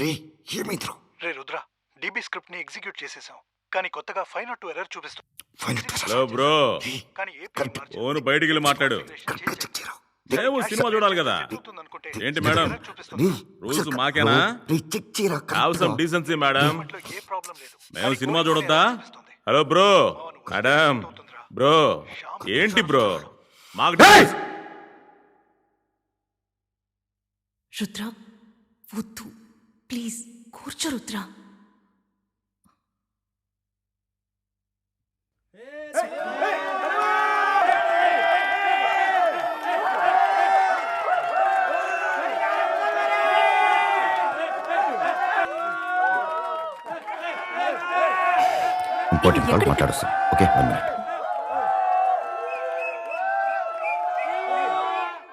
రే ఏమైందిరా? రే Rudra, DB script ని execute చేసేసాం, కానీ కొత్తగా 502 ఎర్రర్ చూపిస్తుంది. ఫైన్ హలో బ్రో, కానీ ఏపీ మార్చి ఓను బయటికి వెళ్ళి మాట్లాడు. కరెక్ట్గా చెక్ చేయరా? మేము సినిమా చూడాలి కదా. అనుకుంటే ఏంటి మేడం, రే, రూల్స్ ఒకసారి మాకేనా? రే, చెక్ చేయరా హావ్ సమ్ కరెక్ట్గా. Decency madam. ఏ ప్రాబ్లం లేదు. మేము సినిమా చూడొద్దా? హలో బ్రో, మేడం, బ్రో ఏంటి బ్రో మాకు రుద్ర వద్దు, ప్లీజ్ కూర్చో రుద్ర. ఇంపార్టెంట్ కాల్ మాట్లాడొస్తాను. Okay 1 minute.